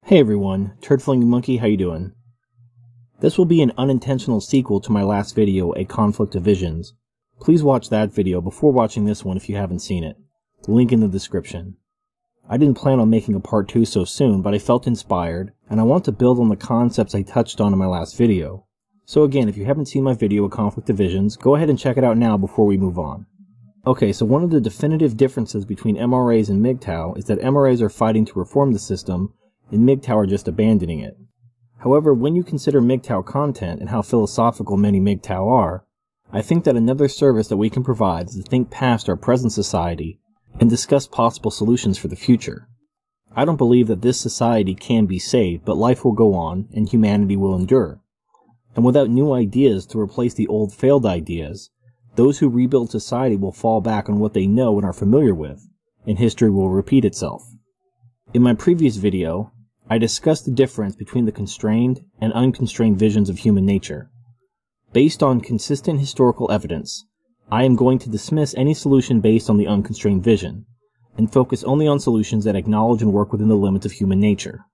Hey everyone, Turd-Flinging Monkey, how you doing? This will be an unintentional sequel to my last video, A Conflict of Visions. Please watch that video before watching this one if you haven't seen it. The link in the description. I didn't plan on making a part 2 so soon, but I felt inspired, and I want to build on the concepts I touched on in my last video. So again, if you haven't seen my video, A Conflict of Visions, go ahead and check it out now before we move on. Okay, so one of the definitive differences between MRAs and MGTOW is that MRAs are fighting to reform the system, and MGTOW are just abandoning it. However, when you consider MGTOW content and how philosophical many MGTOW are, I think that another service that we can provide is to think past our present society and discuss possible solutions for the future. I don't believe that this society can be saved, but life will go on and humanity will endure. And without new ideas to replace the old failed ideas, those who rebuild society will fall back on what they know and are familiar with, and history will repeat itself. In my previous video, I discussed the difference between the constrained and unconstrained visions of human nature. Based on consistent historical evidence, I am going to dismiss any solution based on the unconstrained vision, and focus only on solutions that acknowledge and work within the limits of human nature.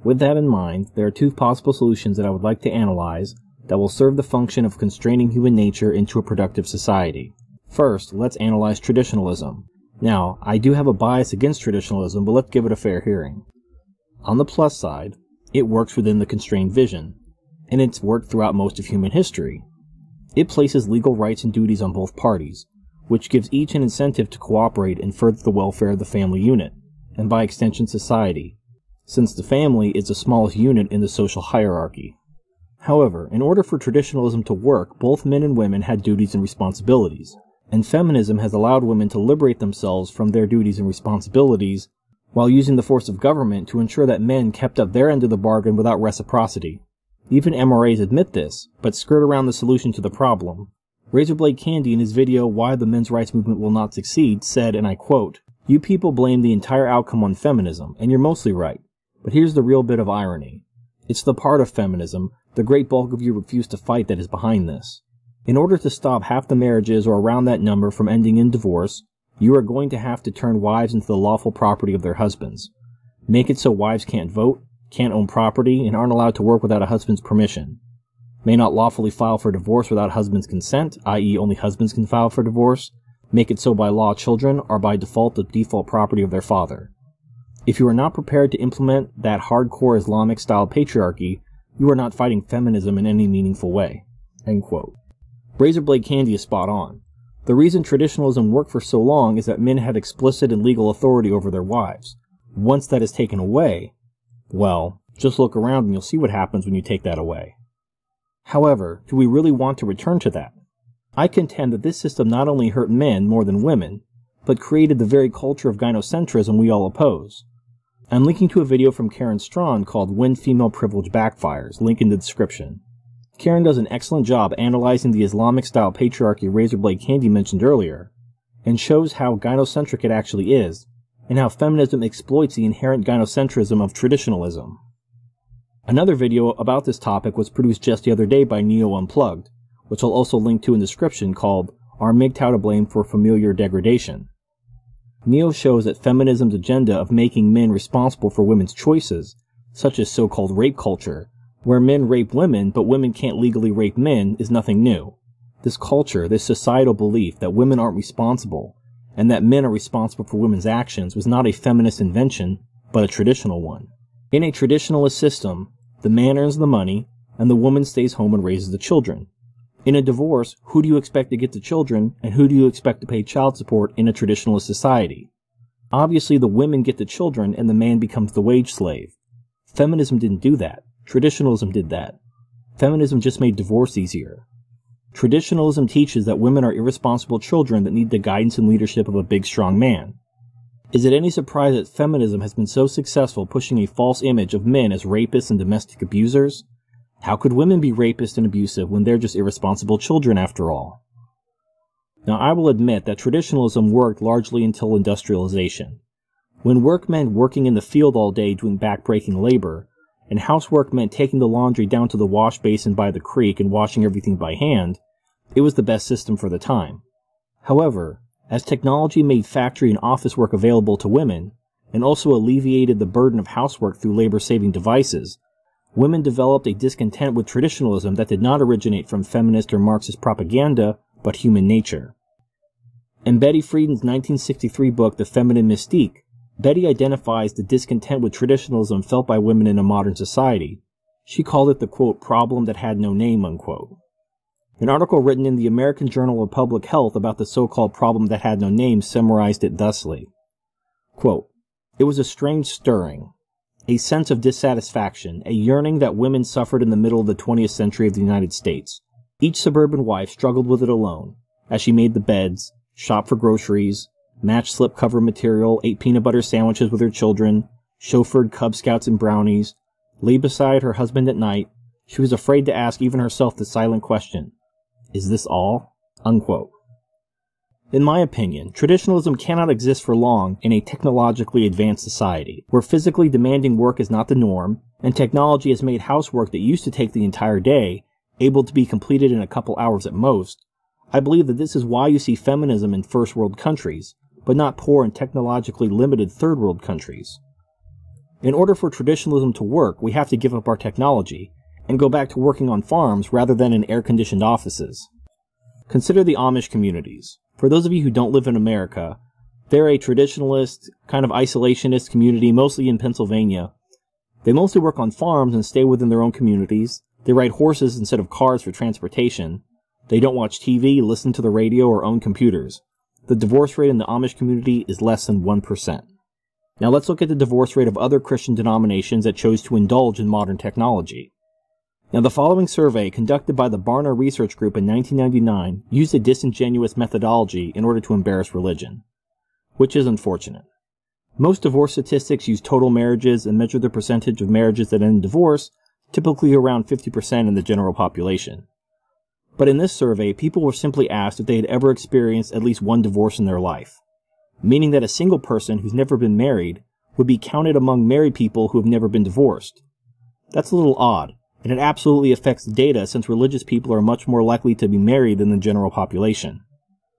With that in mind, there are two possible solutions that I would like to analyze that will serve the function of constraining human nature into a productive society. First, let's analyze traditionalism. Now, I do have a bias against traditionalism, but let's give it a fair hearing. On the plus side, it works within the constrained vision, and it's worked throughout most of human history. It places legal rights and duties on both parties, which gives each an incentive to cooperate and further the welfare of the family unit, and by extension society, since the family is the smallest unit in the social hierarchy. However, in order for traditionalism to work, both men and women had duties and responsibilities, and feminism has allowed women to liberate themselves from their duties and responsibilities while using the force of government to ensure that men kept up their end of the bargain without reciprocity. Even MRAs admit this, but skirt around the solution to the problem. Razorblade Candy in his video Why the Men's Rights Movement Will Not Succeed said, and I quote, "You people blame the entire outcome on feminism, and you're mostly right. But here's the real bit of irony. It's the part of feminism the great bulk of you refuse to fight that is behind this. In order to stop half the marriages or around that number from ending in divorce, you are going to have to turn wives into the lawful property of their husbands. Make it so wives can't vote, can't own property, and aren't allowed to work without a husband's permission. May not lawfully file for divorce without husband's consent, i.e. only husbands can file for divorce. Make it so by law children are by default the default property of their father. If you are not prepared to implement that hardcore Islamic-style patriarchy, you are not fighting feminism in any meaningful way." End quote. Razorblade Candy is spot on. The reason traditionalism worked for so long is that men had explicit and legal authority over their wives. Once that is taken away, well, just look around and you'll see what happens when you take that away. However, do we really want to return to that? I contend that this system not only hurt men more than women, but created the very culture of gynocentrism we all oppose. I'm linking to a video from Karen Strawn called When Female Privilege Backfires, link in the description. Karen does an excellent job analyzing the Islamic-style patriarchy Razorblade Candy mentioned earlier, and shows how gynocentric it actually is, and how feminism exploits the inherent gynocentrism of traditionalism. Another video about this topic was produced just the other day by Neo Unplugged, which I'll also link to in the description, called Are MGTOW to Blame for Familiar Degradation? Neo shows that feminism's agenda of making men responsible for women's choices, such as so-called rape culture, where men rape women but women can't legally rape men, is nothing new. This culture, this societal belief that women aren't responsible, and that men are responsible for women's actions, was not a feminist invention, but a traditional one. In a traditionalist system, the man earns the money, and the woman stays home and raises the children. In a divorce, who do you expect to get the children, and who do you expect to pay child support in a traditionalist society? Obviously, the women get the children, and the man becomes the wage slave. Feminism didn't do that. Traditionalism did that. Feminism just made divorce easier. Traditionalism teaches that women are irresponsible children that need the guidance and leadership of a big, strong man. Is it any surprise that feminism has been so successful pushing a false image of men as rapists and domestic abusers? How could women be rapists and abusive when they're just irresponsible children after all? Now, I will admit that traditionalism worked largely until industrialization. When work meant working in the field all day doing back-breaking labor, and housework meant taking the laundry down to the wash basin by the creek and washing everything by hand, it was the best system for the time. However, as technology made factory and office work available to women, and also alleviated the burden of housework through labor-saving devices, women developed a discontent with traditionalism that did not originate from feminist or Marxist propaganda, but human nature. In Betty Friedan's 1963 book, The Feminine Mystique, Betty identifies the discontent with traditionalism felt by women in a modern society. She called it the, quote, problem that had no name, unquote. An article written in the American Journal of Public Health about the so-called problem that had no name summarized it thusly. Quote, it was a strange stirring, a sense of dissatisfaction, a yearning that women suffered in the middle of the 20th century of the United States. Each suburban wife struggled with it alone, as she made the beds, shopped for groceries, matched slipcover material, ate peanut butter sandwiches with her children, chauffeured Cub Scouts and brownies, lay beside her husband at night. She was afraid to ask even herself the silent question, is this all? Unquote. In my opinion, traditionalism cannot exist for long in a technologically advanced society, where physically demanding work is not the norm, and technology has made housework that used to take the entire day able to be completed in a couple hours at most. I believe that this is why you see feminism in first world countries, but not poor and technologically limited third world countries. In order for traditionalism to work, we have to give up our technology, and go back to working on farms rather than in air-conditioned offices. Consider the Amish communities. For those of you who don't live in America, they're a traditionalist, kind of isolationist community, mostly in Pennsylvania. They mostly work on farms and stay within their own communities. They ride horses instead of cars for transportation. They don't watch TV, listen to the radio, or own computers. The divorce rate in the Amish community is less than 1%. Now let's look at the divorce rate of other Christian denominations that chose to indulge in modern technology. Now the following survey, conducted by the Barna Research Group in 1999, used a disingenuous methodology in order to embarrass religion, which is unfortunate. Most divorce statistics use total marriages and measure the percentage of marriages that end in divorce, typically around 50% in the general population. But in this survey, people were simply asked if they had ever experienced at least one divorce in their life, meaning that a single person who's never been married would be counted among married people who have never been divorced. That's a little odd, and it absolutely affects the data since religious people are much more likely to be married than the general population.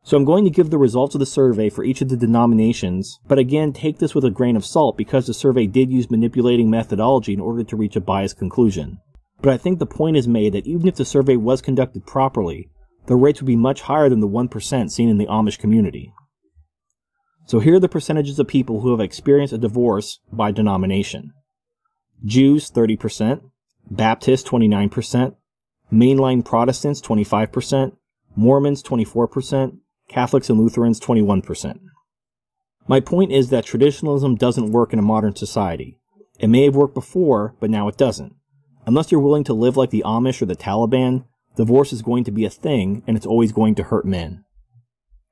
So I'm going to give the results of the survey for each of the denominations, but again, take this with a grain of salt because the survey did use manipulating methodology in order to reach a biased conclusion. But I think the point is made that even if the survey was conducted properly, the rates would be much higher than the 1% seen in the Amish community. So here are the percentages of people who have experienced a divorce by denomination. Jews, 30%, Baptists, 29%, mainline Protestants, 25%, Mormons, 24%, Catholics and Lutherans, 21%. My point is that traditionalism doesn't work in a modern society. It may have worked before, but now it doesn't. Unless you're willing to live like the Amish or the Taliban, divorce is going to be a thing, and it's always going to hurt men.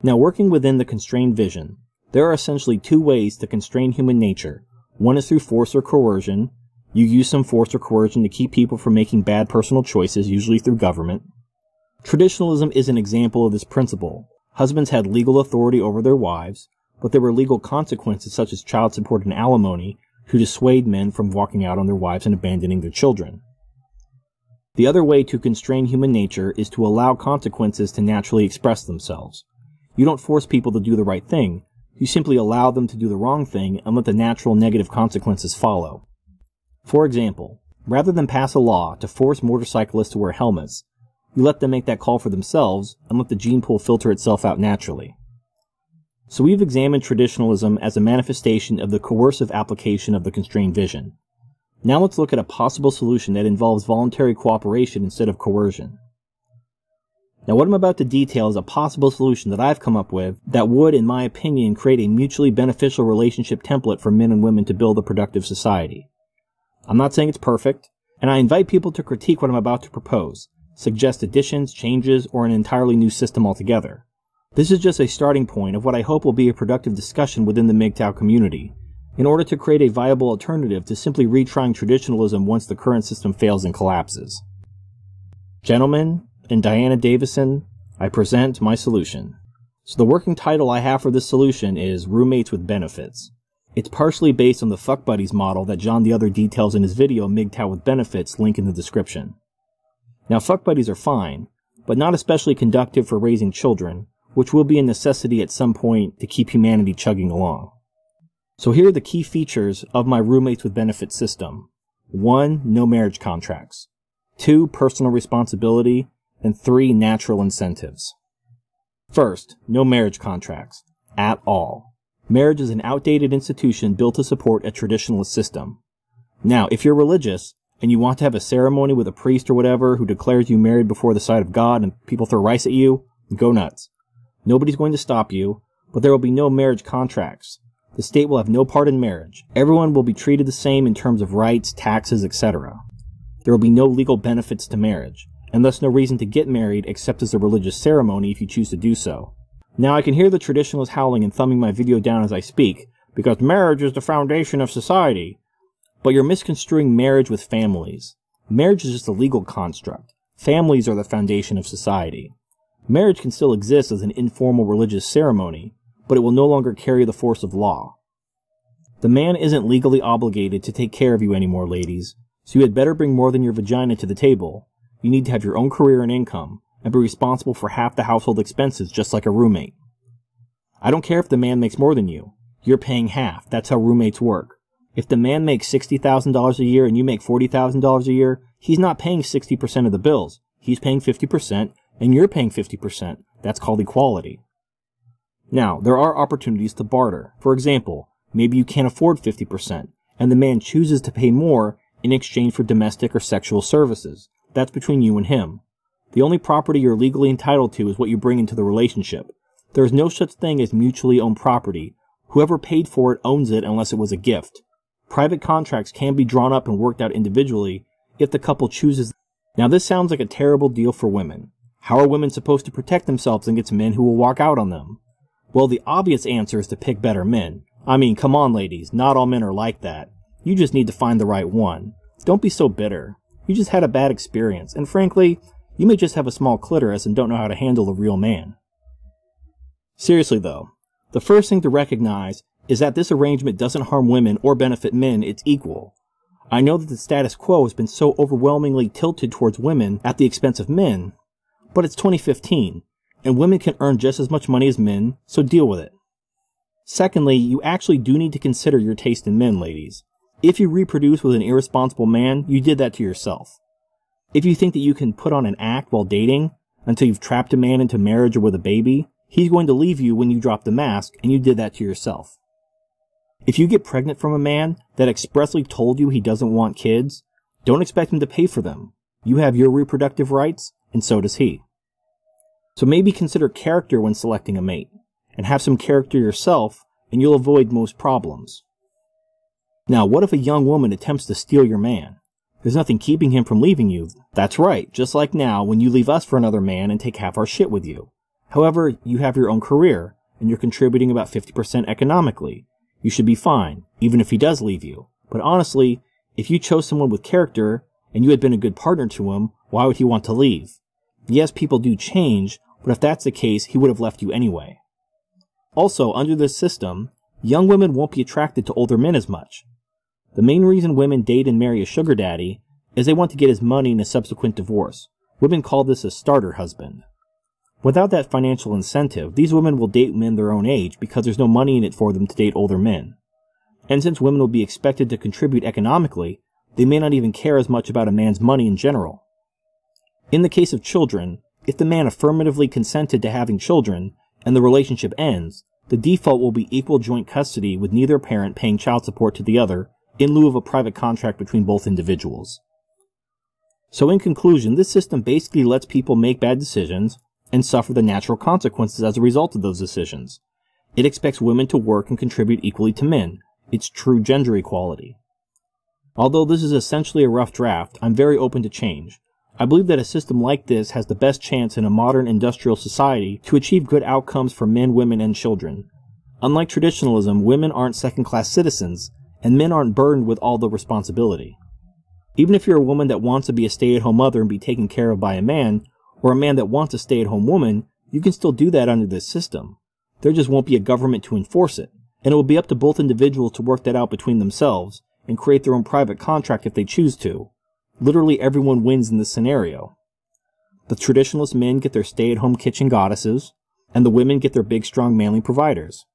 Now, working within the constrained vision, there are essentially two ways to constrain human nature. One is through force or coercion. You use some force or coercion to keep people from making bad personal choices, usually through government. Traditionalism is an example of this principle. Husbands had legal authority over their wives, but there were legal consequences such as child support and alimony to dissuade men from walking out on their wives and abandoning their children. The other way to constrain human nature is to allow consequences to naturally express themselves. You don't force people to do the right thing, you simply allow them to do the wrong thing and let the natural negative consequences follow. For example, rather than pass a law to force motorcyclists to wear helmets, you let them make that call for themselves and let the gene pool filter itself out naturally. So we've examined traditionalism as a manifestation of the coercive application of the constrained vision. Now let's look at a possible solution that involves voluntary cooperation instead of coercion. Now what I'm about to detail is a possible solution that I've come up with that would, in my opinion, create a mutually beneficial relationship template for men and women to build a productive society. I'm not saying it's perfect, and I invite people to critique what I'm about to propose, suggest additions, changes, or an entirely new system altogether. This is just a starting point of what I hope will be a productive discussion within the MGTOW community, in order to create a viable alternative to simply retrying traditionalism once the current system fails and collapses. Gentlemen, and Diana Davison, I present my solution. So the working title I have for this solution is Roommates with Benefits. It's partially based on the Fuck Buddies model that John the Other details in his video MGTOW with Benefits, link in the description. Now Fuck Buddies are fine, but not especially conductive for raising children, which will be a necessity at some point to keep humanity chugging along. So here are the key features of my roommates with benefits system. 1. No marriage contracts. 2. Personal responsibility. And 3. Natural incentives. First, no marriage contracts. At all. Marriage is an outdated institution built to support a traditionalist system. Now, if you're religious, and you want to have a ceremony with a priest or whatever who declares you married before the sight of God and people throw rice at you, go nuts. Nobody's going to stop you, but there will be no marriage contracts. The state will have no part in marriage. Everyone will be treated the same in terms of rights, taxes, etc. There will be no legal benefits to marriage, and thus no reason to get married except as a religious ceremony if you choose to do so. Now I can hear the traditionalists howling and thumbing my video down as I speak, because marriage is the foundation of society. But you're misconstruing marriage with families. Marriage is just a legal construct. Families are the foundation of society. Marriage can still exist as an informal religious ceremony, but it will no longer carry the force of law. The man isn't legally obligated to take care of you anymore, ladies, so you had better bring more than your vagina to the table. You need to have your own career and income, and be responsible for half the household expenses just like a roommate. I don't care if the man makes more than you. You're paying half. That's how roommates work. If the man makes $60,000 a year and you make $40,000 a year, he's not paying 60% of the bills. He's paying 50%, and you're paying 50%. That's called equality. Now, there are opportunities to barter. For example, maybe you can't afford 50%, and the man chooses to pay more in exchange for domestic or sexual services. That's between you and him. The only property you're legally entitled to is what you bring into the relationship. There is no such thing as mutually owned property. Whoever paid for it owns it unless it was a gift. Private contracts can be drawn up and worked out individually if the couple chooses. Now this sounds like a terrible deal for women. How are women supposed to protect themselves against men who will walk out on them? Well, the obvious answer is to pick better men. I mean, come on ladies, not all men are like that. You just need to find the right one. Don't be so bitter. You just had a bad experience, and frankly, you may just have a small clitoris and don't know how to handle a real man. Seriously though, the first thing to recognize is that this arrangement doesn't harm women or benefit men, it's equal. I know that the status quo has been so overwhelmingly tilted towards women at the expense of men, but it's 2015, and women can earn just as much money as men, so deal with it. Secondly, you actually do need to consider your taste in men, ladies. If you reproduce with an irresponsible man, you did that to yourself. If you think that you can put on an act while dating, until you've trapped a man into marriage or with a baby, he's going to leave you when you drop the mask, and you did that to yourself. If you get pregnant from a man that expressly told you he doesn't want kids, don't expect him to pay for them. You have your reproductive rights, and so does he. So maybe consider character when selecting a mate, and have some character yourself, and you'll avoid most problems. Now, what if a young woman attempts to steal your man? There's nothing keeping him from leaving you. That's right, just like now when you leave us for another man and take half our shit with you. However, you have your own career, and you're contributing about 50% economically. You should be fine, even if he does leave you. But honestly, if you chose someone with character, and you had been a good partner to him, why would he want to leave? Yes, people do change, but if that's the case, he would have left you anyway. Also, under this system, young women won't be attracted to older men as much. The main reason women date and marry a sugar daddy is they want to get his money in a subsequent divorce. Women call this a starter husband. Without that financial incentive, these women will date men their own age because there's no money in it for them to date older men. And since women will be expected to contribute economically, they may not even care as much about a man's money in general. In the case of children, if the man affirmatively consented to having children, and the relationship ends, the default will be equal joint custody with neither parent paying child support to the other, in lieu of a private contract between both individuals. So in conclusion, this system basically lets people make bad decisions, and suffer the natural consequences as a result of those decisions. It expects women to work and contribute equally to men. It's true gender equality. Although this is essentially a rough draft, I'm very open to change. I believe that a system like this has the best chance in a modern industrial society to achieve good outcomes for men, women, and children. Unlike traditionalism, women aren't second-class citizens, and men aren't burdened with all the responsibility. Even if you're a woman that wants to be a stay-at-home mother and be taken care of by a man, or a man that wants a stay-at-home woman, you can still do that under this system. There just won't be a government to enforce it, and it will be up to both individuals to work that out between themselves, and create their own private contract if they choose to. Literally everyone wins in this scenario. The traditionalist men get their stay-at-home kitchen goddesses, and the women get their big, strong, manly providers.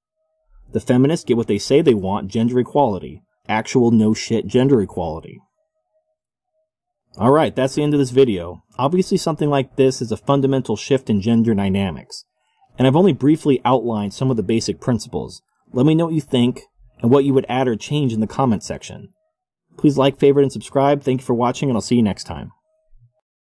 The feminists get what they say they want, gender equality. Actual no shit gender equality. Alright, that's the end of this video. Obviously something like this is a fundamental shift in gender dynamics, and I've only briefly outlined some of the basic principles. Let me know what you think, and what you would add or change in the comment section. Please like, favorite, and subscribe. Thank you for watching, and I'll see you next time.